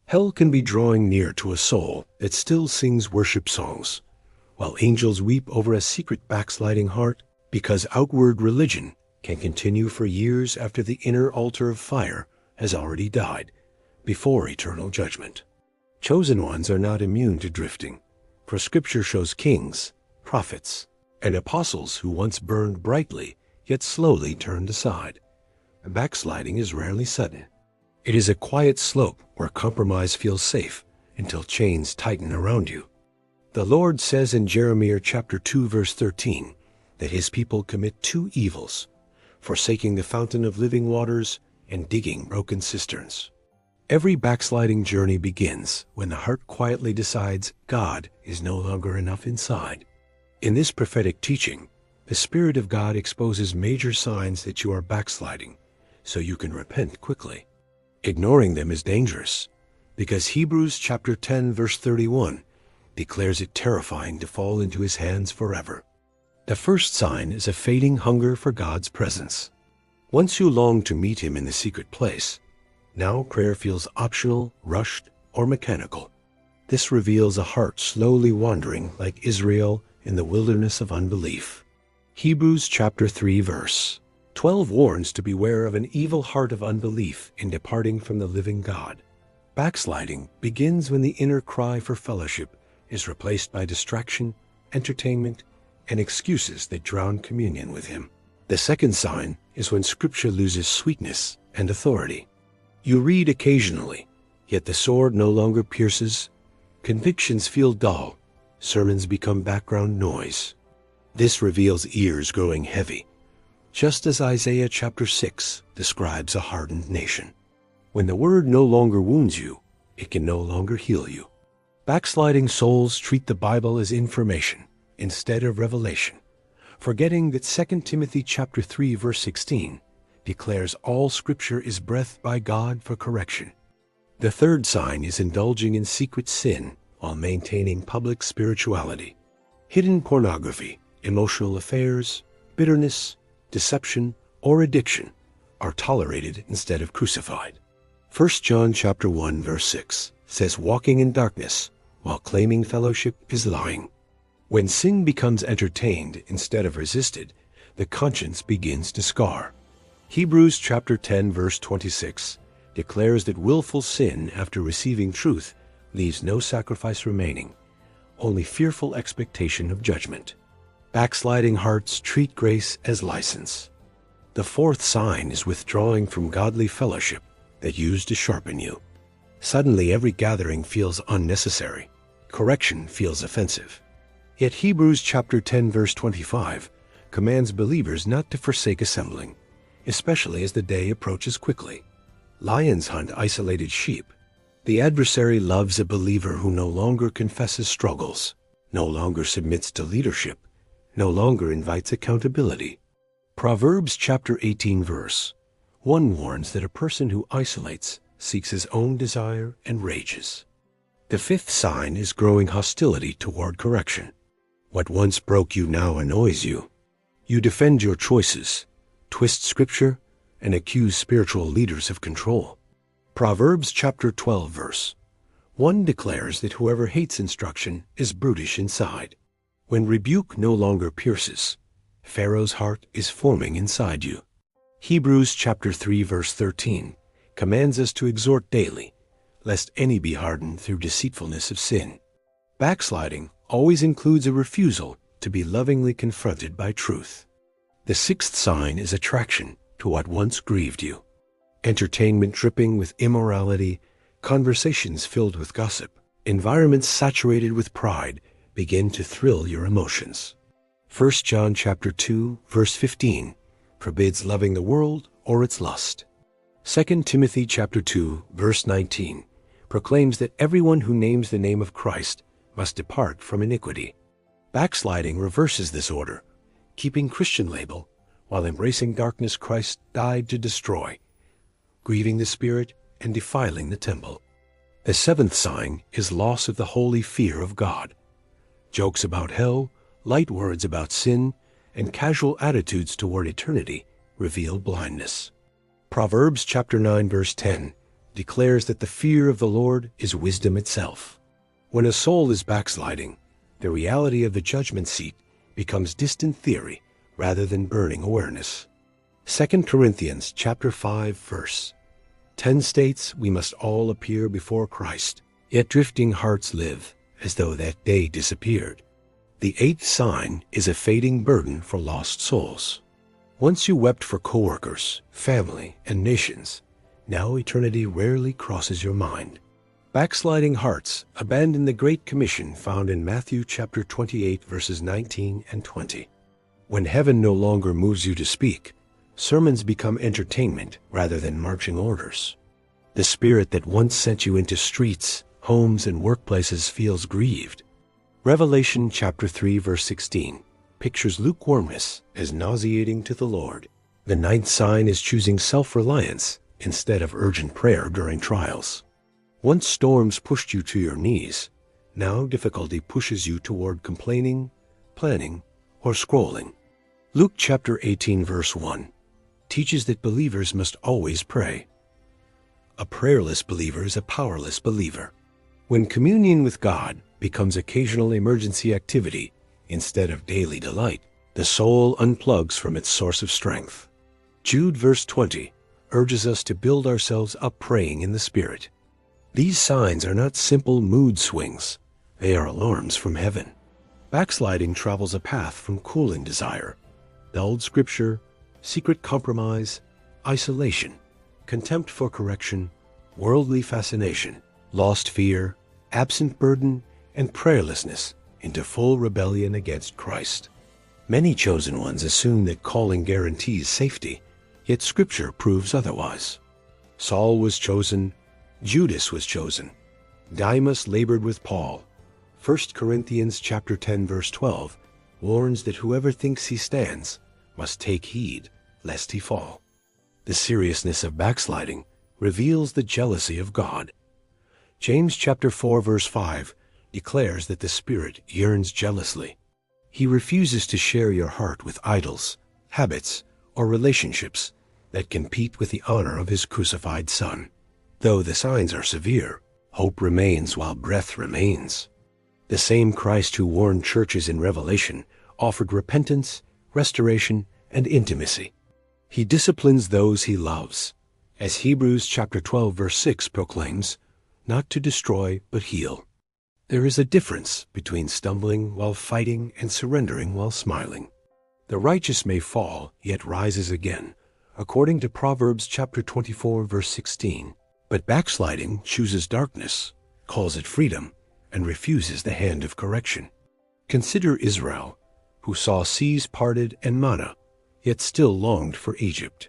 Hell can be drawing near to a soul that still sings worship songs, while angels weep over a secret backsliding heart, because outward religion can continue for years after the inner altar of fire has already died, before eternal judgment. Chosen ones are not immune to drifting, for Scripture shows kings, prophets, and apostles who once burned brightly, yet slowly turned aside. Backsliding is rarely sudden. It is a quiet slope where compromise feels safe until chains tighten around you. The Lord says in Jeremiah chapter 2, verse 13, that his people commit two evils, forsaking the fountain of living waters and digging broken cisterns. Every backsliding journey begins when the heart quietly decides God is no longer enough inside. In this prophetic teaching, the Spirit of God exposes major signs that you are backsliding, so you can repent quickly. Ignoring them is dangerous, because Hebrews chapter 10, verse 31 declares it terrifying to fall into his hands forever. The first sign is a fading hunger for God's presence. Once you long to meet him in the secret place, now prayer feels optional, rushed, or mechanical. This reveals a heart slowly wandering like Israel in the wilderness of unbelief. Hebrews chapter 3, verse 12 warns to beware of an evil heart of unbelief in departing from the living God. Backsliding begins when the inner cry for fellowship is replaced by distraction, entertainment, and excuses that drown communion with him. The second sign is when Scripture loses sweetness and authority. You read occasionally, yet the sword no longer pierces, convictions feel dull, sermons become background noise. This reveals ears growing heavy, just as Isaiah chapter 6 describes a hardened nation. When the word no longer wounds you, it can no longer heal you. Backsliding souls treat the Bible as information instead of revelation, forgetting that 2 Timothy chapter 3, verse 16 declares all Scripture is breathed by God for correction. The third sign is indulging in secret sin while maintaining public spirituality. Hidden pornography, emotional affairs, bitterness, deception, or addiction are tolerated instead of crucified. 1 John chapter 1, verse 6 says walking in darkness while claiming fellowship is lying. When sin becomes entertained instead of resisted, the conscience begins to scar. Hebrews chapter 10, verse 26 declares that willful sin after receiving truth leaves no sacrifice remaining, only fearful expectation of judgment. Backsliding hearts treat grace as license. The fourth sign is withdrawing from godly fellowship that used to sharpen you. Suddenly every gathering feels unnecessary. Correction feels offensive. Yet Hebrews chapter 10, verse 25 commands believers not to forsake assembling, especially as the day approaches quickly. Lions hunt isolated sheep. The adversary loves a believer who no longer confesses struggles, no longer submits to leadership, no longer invites accountability. Proverbs chapter 18, verse 1 warns that a person who isolates seeks his own desire and rages. The fifth sign is growing hostility toward correction. What once broke you now annoys you. You defend your choices, twist Scripture, and accuse spiritual leaders of control. Proverbs chapter 12, verse 1 declares that whoever hates instruction is brutish inside. When rebuke no longer pierces, Pharaoh's heart is forming inside you. Hebrews chapter 3, verse 13 commands us to exhort daily, lest any be hardened through deceitfulness of sin. Backsliding always includes a refusal to be lovingly confronted by truth. The sixth sign is attraction to what once grieved you. Entertainment dripping with immorality, conversations filled with gossip, environments saturated with pride begin to thrill your emotions. 1 John chapter 2, verse 15 forbids loving the world or its lust. 2 Timothy chapter 2, verse 19 proclaims that everyone who names the name of Christ must depart from iniquity. Backsliding reverses this order, keeping Christian label while embracing darkness Christ died to destroy, grieving the Spirit and defiling the temple. The seventh sign is loss of the holy fear of God. Jokes about hell, light words about sin, and casual attitudes toward eternity reveal blindness. Proverbs chapter 9, verse 10 declares that the fear of the Lord is wisdom itself. When a soul is backsliding, the reality of the judgment seat becomes distant theory rather than burning awareness. 2 Corinthians chapter 5 verse 10 states we must all appear before Christ, yet drifting hearts live as though that day disappeared. The eighth sign is a fading burden for lost souls. Once you wept for coworkers, family, and nations, now eternity rarely crosses your mind. Backsliding hearts abandon the Great Commission found in Matthew chapter 28 verses 19 and 20. When heaven no longer moves you to speak, sermons become entertainment rather than marching orders. The spirit that once sent you into streets, homes, and workplaces feels grieved. Revelation chapter 3 verse 16 pictures lukewarmness as nauseating to the Lord. The ninth sign is choosing self-reliance instead of urgent prayer during trials. Once storms pushed you to your knees, now difficulty pushes you toward complaining, planning, or scrolling. Luke chapter 18 verse 1 teaches that believers must always pray. A prayerless believer is a powerless believer. When communion with God becomes occasional emergency activity instead of daily delight, the soul unplugs from its source of strength. Jude verse 20 urges us to build ourselves up praying in the Spirit. These signs are not simple mood swings. They are alarms from heaven. Backsliding travels a path from cooling desire, dulled scripture, secret compromise, isolation, contempt for correction, worldly fascination, lost fear, absent burden, and prayerlessness into full rebellion against Christ. Many chosen ones assume that calling guarantees safety, yet Scripture proves otherwise. Saul was chosen, Judas was chosen, Demas labored with Paul. 1 Corinthians chapter 10 verse 12 warns that whoever thinks he stands must take heed lest he fall. The seriousness of backsliding reveals the jealousy of God. James chapter 4 verse 5 declares that the Spirit yearns jealously. He refuses to share your heart with idols, habits, or relationships that compete with the honor of his crucified Son. Though the signs are severe, hope remains while breath remains. The same Christ who warned churches in Revelation offered repentance, restoration, and intimacy. He disciplines those he loves, as Hebrews chapter 12 verse 6 proclaims, not to destroy but heal. There is a difference between stumbling while fighting and surrendering while smiling. The righteous may fall, yet rises again, according to Proverbs chapter 24 verse 16. But backsliding chooses darkness, calls it freedom, and refuses the hand of correction. Consider Israel, who saw seas parted and manna, yet still longed for Egypt.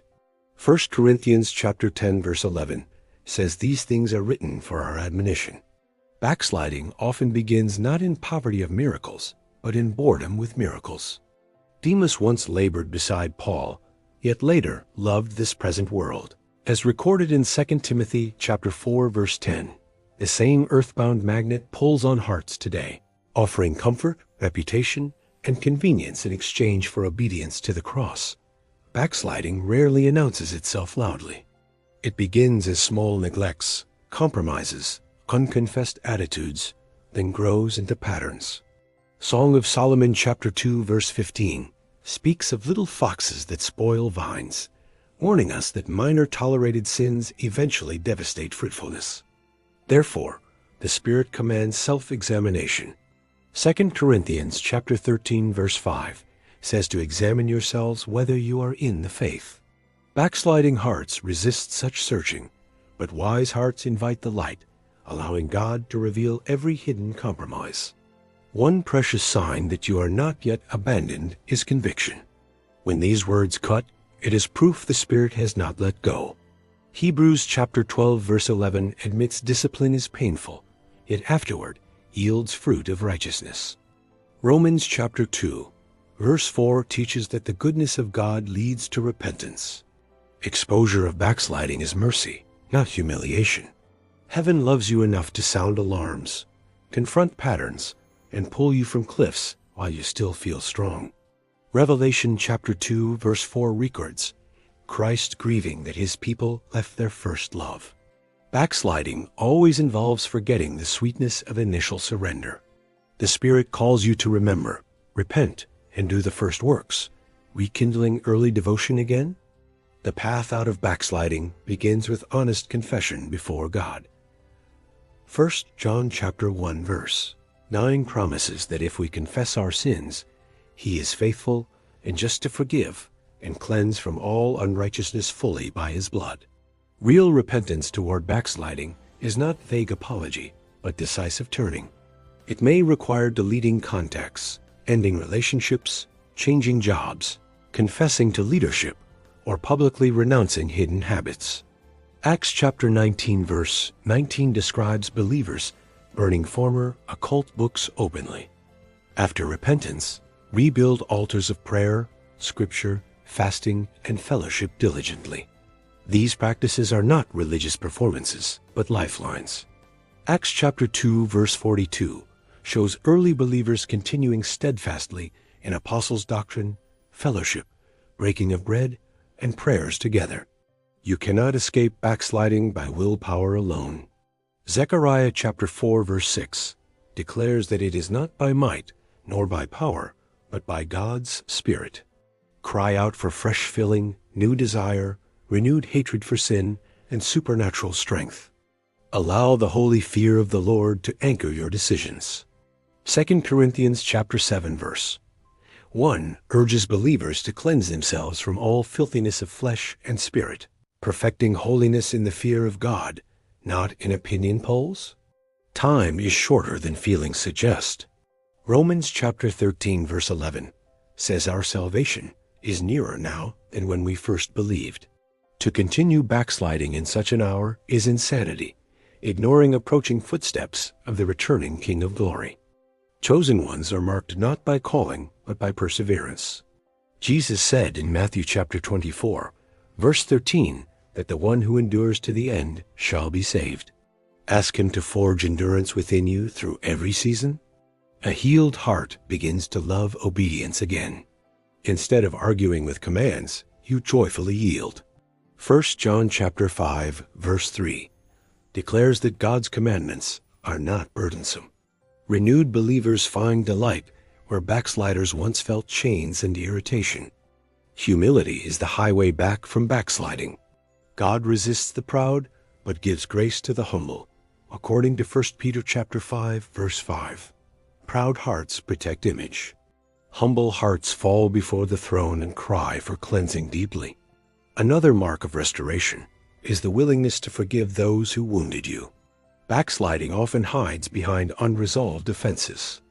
1 Corinthians chapter 10 verse 11 says these things are written for our admonition. Backsliding often begins not in poverty of miracles, but in boredom with miracles. Demas once labored beside Paul, yet later loved this present world. As recorded in 2 Timothy chapter 4 verse 10, the same earthbound magnet pulls on hearts today, offering comfort, reputation, and convenience in exchange for obedience to the cross. Backsliding rarely announces itself loudly. It begins as small neglects, compromises, unconfessed attitudes, then grows into patterns. Song of Solomon chapter 2 verse 15 speaks of little foxes that spoil vines, warning us that minor tolerated sins eventually devastate fruitfulness. Therefore, the Spirit commands self-examination. 2 Corinthians chapter 13 verse 5 says to examine yourselves whether you are in the faith. Backsliding hearts resist such searching, but wise hearts invite the light, allowing God to reveal every hidden compromise. One precious sign that you are not yet abandoned is conviction. When these words cut, it is proof the Spirit has not let go. Hebrews chapter 12 verse 11 admits discipline is painful, yet afterward yields fruit of righteousness. Romans chapter 2 verse 4 teaches that the goodness of God leads to repentance. Exposure of backsliding is mercy, not humiliation. Heaven loves you enough to sound alarms, confront patterns, and pull you from cliffs while you still feel strong. Revelation chapter 2 verse 4 records Christ grieving that his people left their first love. Backsliding always involves forgetting the sweetness of initial surrender. The Spirit calls you to remember, repent, and do the first works, rekindling early devotion again. The path out of backsliding begins with honest confession before God. 1 John chapter 1 verse 9 promises that if we confess our sins, He is faithful and just to forgive and cleanse from all unrighteousness fully by His blood. Real repentance toward backsliding is not vague apology, but decisive turning. It may require deleting contacts, ending relationships, changing jobs, confessing to leadership, or publicly renouncing hidden habits. Acts chapter 19 verse 19 describes believers burning former occult books openly. After repentance, rebuild altars of prayer, scripture, fasting, and fellowship diligently. These practices are not religious performances, but lifelines. Acts chapter 2 verse 42 shows early believers continuing steadfastly in apostles' doctrine, fellowship, breaking of bread, and prayers together. You cannot escape backsliding by willpower alone. Zechariah chapter 4 verse 6 declares that it is not by might nor by power, but by God's Spirit. Cry out for fresh filling, new desire, renewed hatred for sin, and supernatural strength. Allow the holy fear of the Lord to anchor your decisions. 2 Corinthians chapter 7 verse 1 urges believers to cleanse themselves from all filthiness of flesh and spirit, perfecting holiness in the fear of God, not in opinion polls. Time is shorter than feelings suggest. Romans chapter 13 verse 11 says our salvation is nearer now than when we first believed. To continue backsliding in such an hour is insanity, ignoring approaching footsteps of the returning King of Glory. Chosen ones are marked not by calling, but by perseverance. Jesus said in Matthew chapter 24, verse 13, that the one who endures to the end shall be saved. Ask Him to forge endurance within you through every season. A healed heart begins to love obedience again. Instead of arguing with commands, you joyfully yield. 1 John chapter 5, verse 3 declares that God's commandments are not burdensome. Renewed believers find delight where backsliders once felt chains and irritation. Humility is the highway back from backsliding. God resists the proud, but gives grace to the humble, according to 1 Peter chapter 5, verse 5. Proud hearts protect image. Humble hearts fall before the throne and cry for cleansing deeply. Another mark of restoration is the willingness to forgive those who wounded you. Backsliding often hides behind unresolved offenses.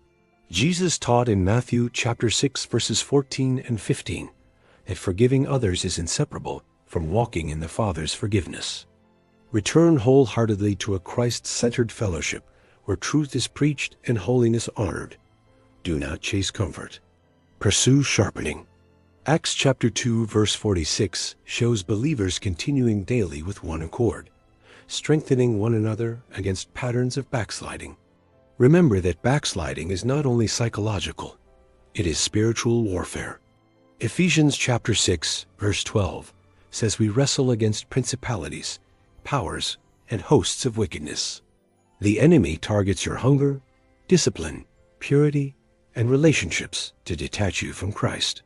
Jesus taught in Matthew chapter 6 verses 14 and 15 that forgiving others is inseparable from walking in the Father's forgiveness. Return wholeheartedly to a Christ-centered fellowship where truth is preached and holiness honored. Do not chase comfort. Pursue sharpening. Acts chapter 2 verse 46 shows believers continuing daily with one accord, strengthening one another against patterns of backsliding. Remember that backsliding is not only psychological, it is spiritual warfare. Ephesians chapter 6 verse 12 says we wrestle against principalities, powers, and hosts of wickedness. The enemy targets your hunger, discipline, purity, and relationships to detach you from Christ.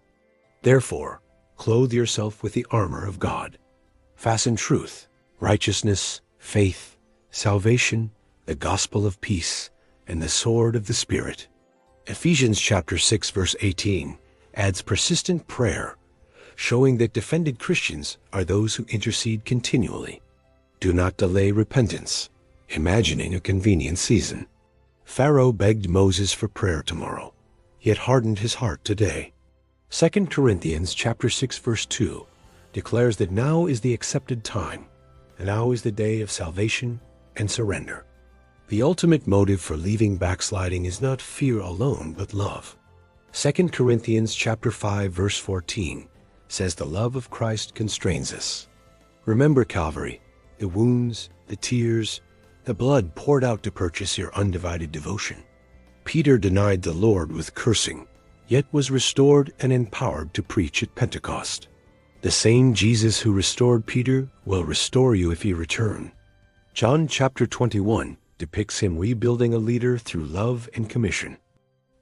Therefore, clothe yourself with the armor of God. Fasten truth, righteousness, faith, salvation, the gospel of peace, and the sword of the Spirit. Ephesians chapter 6 verse 18 adds persistent prayer, showing that defended Christians are those who intercede continually. Do not delay repentance, imagining a convenient season. Pharaoh begged Moses for prayer tomorrow, yet hardened his heart today. 2 Corinthians chapter 6 verse 2 declares that now is the accepted time, and now is the day of salvation and surrender. The ultimate motive for leaving backsliding is not fear alone, but love. 2 Corinthians chapter 5 verse 14 says the love of Christ constrains us. Remember Calvary, the wounds, the tears, the blood poured out to purchase your undivided devotion. Peter denied the Lord with cursing, yet was restored and empowered to preach at Pentecost. The same Jesus who restored Peter will restore you if you return. John chapter 21 depicts him rebuilding a leader through love and commission.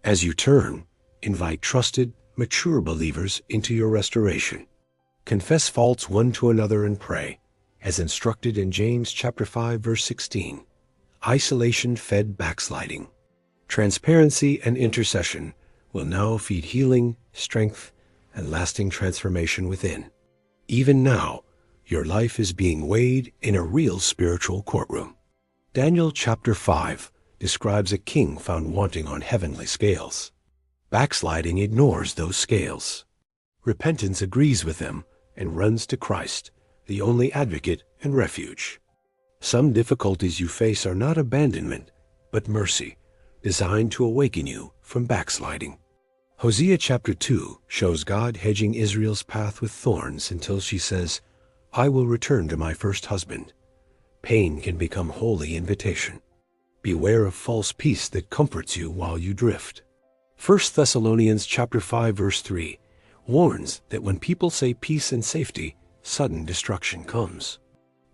As you turn, invite trusted, mature believers into your restoration. Confess faults one to another and pray, as instructed in James chapter 5 verse 16. Isolation fed backsliding. Transparency and intercession will now feed healing, strength, and lasting transformation within. Even now, your life is being weighed in a real spiritual courtroom. Daniel chapter 5 describes a king found wanting on heavenly scales. Backsliding ignores those scales. Repentance agrees with them and runs to Christ, the only advocate and refuge. Some difficulties you face are not abandonment, but mercy, designed to awaken you from backsliding. Hosea chapter 2 shows God hedging Israel's path with thorns until she says, "I will return to my first husband." Pain can become holy invitation. Beware of false peace that comforts you while you drift. 1 Thessalonians chapter 5 verse 3 warns that when people say peace and safety, sudden destruction comes.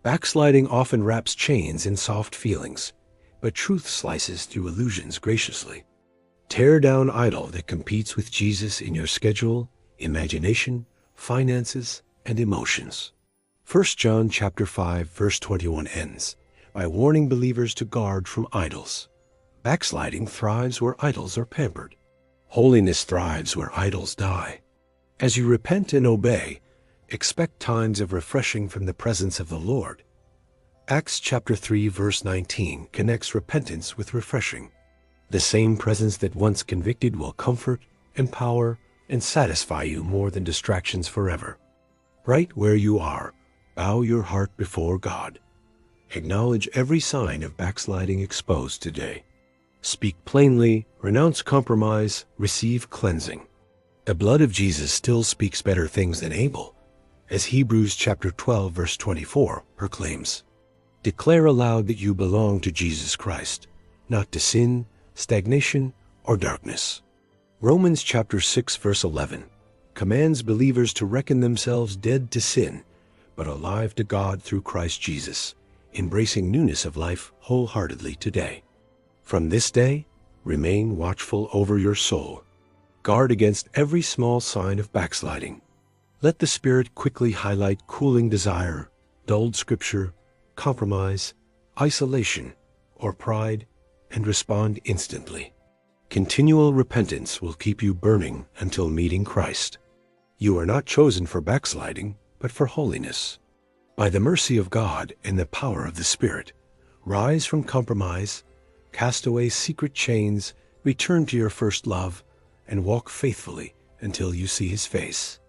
Backsliding often wraps chains in soft feelings, but truth slices through illusions graciously. Tear down idol that competes with Jesus in your schedule, imagination, finances, and emotions. 1 John chapter 5 verse 21 ends by warning believers to guard from idols. Backsliding thrives where idols are pampered. Holiness thrives where idols die. As you repent and obey, expect times of refreshing from the presence of the Lord. Acts chapter 3 verse 19 connects repentance with refreshing. The same presence that once convicted will comfort, empower, and satisfy you more than distractions forever. Right where you are, bow your heart before God. Acknowledge every sign of backsliding exposed today. Speak plainly, renounce compromise, receive cleansing. The blood of Jesus still speaks better things than Abel, as Hebrews chapter 12 verse 24 proclaims. Declare aloud that you belong to Jesus Christ, not to sin, stagnation, or darkness. Romans chapter 6 verse 11 commands believers to reckon themselves dead to sin, but alive to God through Christ Jesus, embracing newness of life wholeheartedly today. From this day, remain watchful over your soul. Guard against every small sign of backsliding. Let the Spirit quickly highlight cooling desire, dulled scripture, compromise, isolation, or pride, and respond instantly. Continual repentance will keep you burning until meeting Christ. You are not chosen for backsliding, but for holiness. By the mercy of God and the power of the Spirit, rise from compromise, cast away secret chains, return to your first love, and walk faithfully until you see His face.